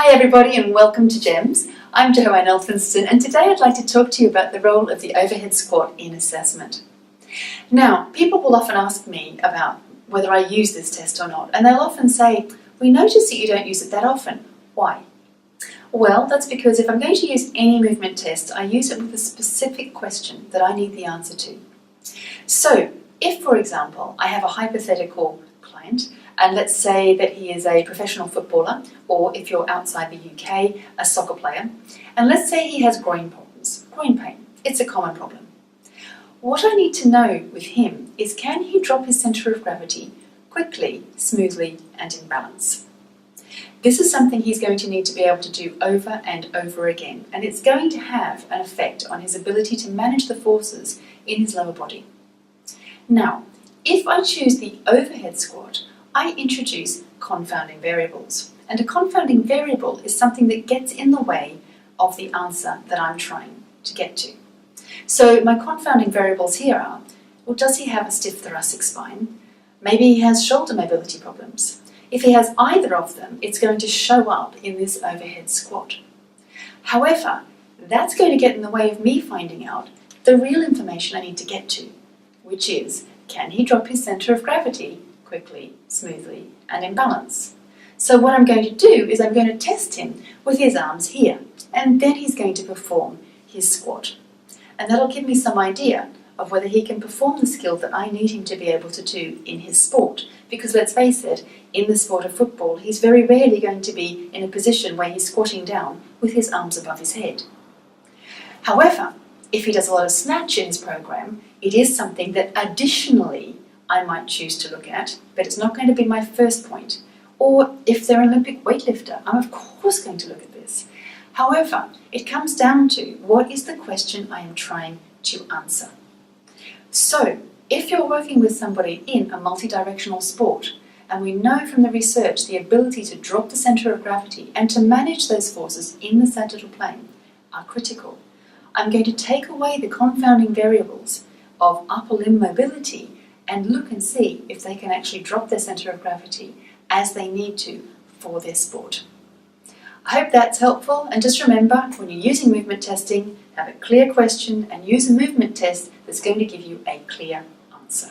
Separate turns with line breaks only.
Hi everybody and welcome to GEMS. I'm Joanne Elphinston and today I'd like to talk to you about the role of the overhead squat in assessment. Now, people will often ask me about whether I use this test or not, and they'll often say, "We notice that you don't use it that often. Why?" Well, that's because if I'm going to use any movement test, I use it with a specific question that I need the answer to. So, if for example, I have a hypothetical client, and let's say that he is a professional footballer, or if you're outside the UK, a soccer player, and let's say he has groin problems, groin pain. It's a common problem. What I need to know with him is, can he drop his centre of gravity quickly, smoothly, and in balance? This is something he's going to need to be able to do over and over again, and it's going to have an effect on his ability to manage the forces in his lower body. Now, if I choose the overhead squat, I introduce confounding variables. And a confounding variable is something that gets in the way of the answer that I'm trying to get to. So my confounding variables here are, well, does he have a stiff thoracic spine? Maybe he has shoulder mobility problems. If he has either of them, it's going to show up in this overhead squat. However, that's going to get in the way of me finding out the real information I need to get to, which is, can he drop his centre of gravity quickly, smoothly, and in balance? So what I'm going to do is I'm going to test him with his arms here, and then he's going to perform his squat. And that'll give me some idea of whether he can perform the skill that I need him to be able to do in his sport. Because let's face it, in the sport of football, he's very rarely going to be in a position where he's squatting down with his arms above his head. However, if he does a lot of snatch in his program, it is something that additionally I might choose to look at, but it's not going to be my first point. Or if they're an Olympic weightlifter, I'm of course going to look at this. However, it comes down to, what is the question I am trying to answer? So, if you're working with somebody in a multi-directional sport, and we know from the research the ability to drop the centre of gravity and to manage those forces in the sagittal plane are critical, I'm going to take away the confounding variables of upper limb mobility and look and see if they can actually drop their centre of gravity as they need to for their sport. I hope that's helpful, and just remember, when you're using movement testing, have a clear question and use a movement test that's going to give you a clear answer.